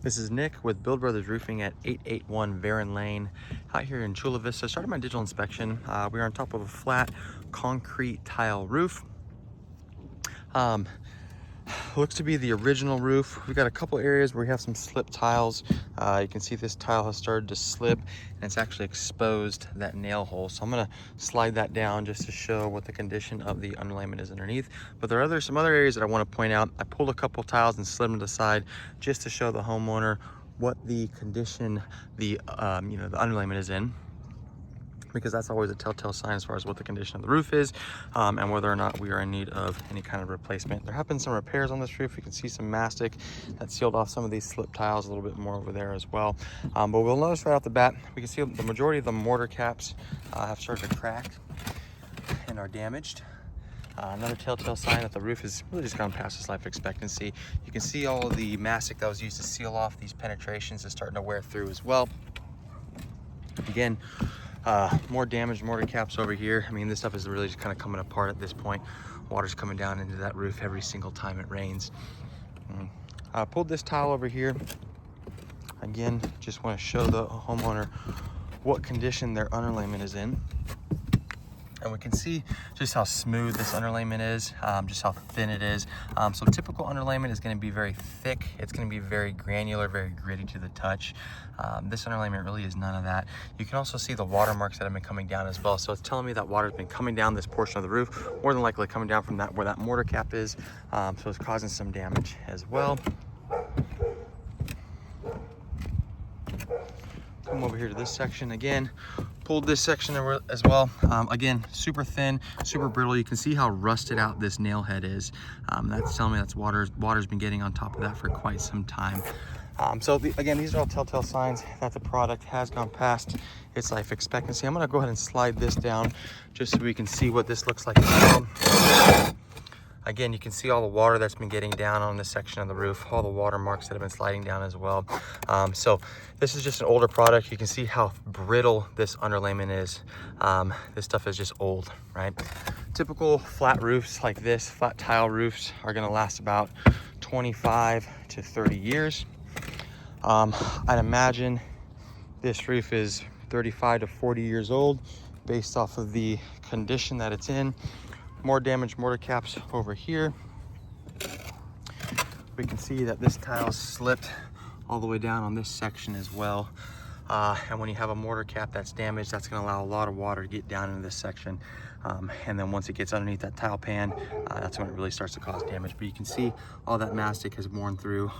This is Nick with Build Brothers Roofing at 881 Verin Lane out here in Chula Vista. Started my digital inspection. We are on top of a flat concrete tile roof. Looks to be the original roof. We've got a couple areas where we have some slip tiles. You can see this tile has started to slip and it's actually exposed that nail hole. So I'm gonna slide that down just to show what the condition of the underlayment is underneath. But there are some other areas that I want to point out. I pulled a couple tiles and slid them to the side just to show the homeowner what the condition the underlayment is in, because that's always a telltale sign as far as what the condition of the roof is and whether or not we are in need of any kind of replacement. There have been some repairs on this roof. You can see some mastic that sealed off some of these slip tiles, a little bit more over there as well. But we'll notice right off the bat, we can see the majority of the mortar caps have started to crack and are damaged. Another telltale sign that the roof is really just gone past its life expectancy. You can see all of the mastic that was used to seal off these penetrations is starting to wear through as well. Again, more damaged mortar caps over here. I mean, this stuff is really just kind of coming apart at this point. Water's coming down into that roof every single time it rains. I pulled this tile over here. Again, just want to show the homeowner what condition their underlayment is in. And we can see just how smooth this underlayment is, just how thin it is. So typical underlayment is going to be very thick. It's going to be very granular, very gritty to the touch. This underlayment really is none of that. You can also see the watermarks that have been coming down as well. So it's telling me that water's been coming down this portion of the roof, more than likely coming down from that where that mortar cap is. So it's causing some damage as well. Come over here to this section again. Pulled this section as well. Again, super thin, super brittle. You can see how rusted out this nail head is. That's telling me that's water's been getting on top of that for quite some time. Again, these are all telltale signs that the product has gone past its life expectancy. I'm gonna go ahead and slide this down just so we can see what this looks like as well. Again, you can see all the water that's been getting down on this section of the roof, all the water marks that have been sliding down as well. So this is just an older product. You can see how brittle this underlayment is. This stuff is just old, right? Typical flat roofs like this, flat tile roofs, are gonna last about 25 to 30 years. I'd imagine this roof is 35 to 40 years old based off of the condition that it's in. More damaged mortar caps over here. We can see that this tile slipped all the way down on this section as well. And when you have a mortar cap that's damaged, that's going to allow a lot of water to get down into this section. And then once it gets underneath that tile pan, that's when it really starts to cause damage. But you can see all that mastic has worn through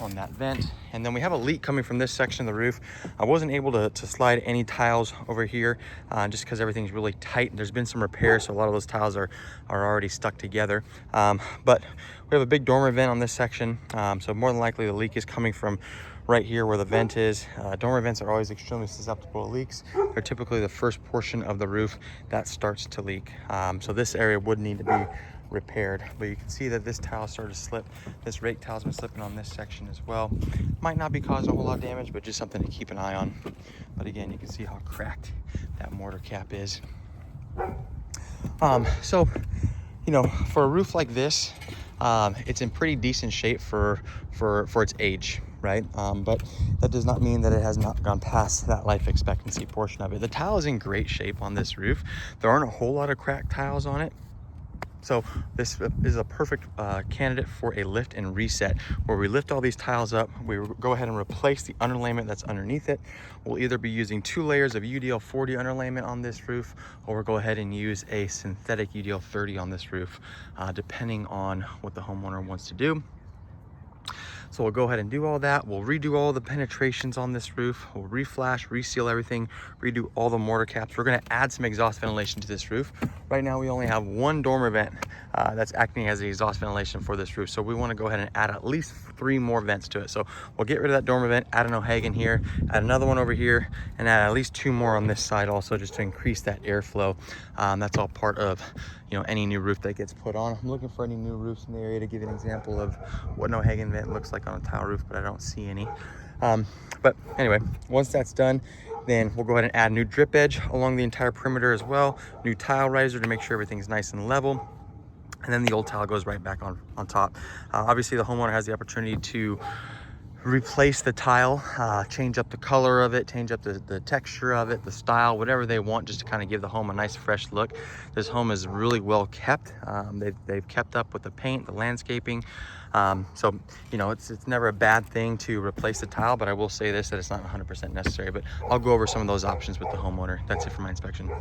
on that vent. And then we have a leak coming from this section of the roof. I wasn't able to slide any tiles over here just because everything's really tight. There's been some repairs, so a lot of those tiles are already stuck together. But we have a big dormer vent on this section, so more than likely the leak is coming from right here where the vent is. Dormer vents are always extremely susceptible to leaks. They're typically the first portion of the roof that starts to leak. So this area would need to be repaired, but you can see that this tile started to slip. This rake tile's been slipping on this section as well. Might not be causing a whole lot of damage, but just something to keep an eye on. But again, you can see how cracked that mortar cap is. So you know, for a roof like this, it's in pretty decent shape for its age, right? But that does not mean that it has not gone past that life expectancy portion of it. The tile is in great shape on this roof. There aren't a whole lot of cracked tiles on it. So this is a perfect candidate for a lift and reset, where we lift all these tiles up, we go ahead and replace the underlayment that's underneath it. We'll either be using 2 layers of UDL 40 underlayment on this roof, or we'll go ahead and use a synthetic UDL 30 on this roof, depending on what the homeowner wants to do. So we'll go ahead and do all that. We'll redo all the penetrations on this roof. We'll reflash, reseal everything, redo all the mortar caps. We're gonna add some exhaust ventilation to this roof. Right now we only have 1 dormer vent that's acting as the exhaust ventilation for this roof. So we wanna go ahead and add at least 3 more vents to it. So we'll get rid of that dormer vent, add an O'Hagan here, add another one over here, and add at least 2 more on this side also, just to increase that airflow. That's all part of, you know, any new roof that gets put on. I'm looking for any new roofs in the area to give you an example of what an O'Hagan vent looks like on a tile roof, but I don't see any. But anyway, once that's done, then we'll go ahead and add new drip edge along the entire perimeter as well, new tile riser to make sure everything's nice and level, and then the old tile goes right back on top. Obviously the homeowner has the opportunity to replace the tile, change up the color of it, change up the texture of it, the style, whatever they want, just to kind of give the home a nice fresh look. This home is really well kept. They've kept up with the paint, the landscaping. So, you know, it's never a bad thing to replace the tile, but I will say this, that it's not 100% necessary, but I'll go over some of those options with the homeowner. That's it for my inspection.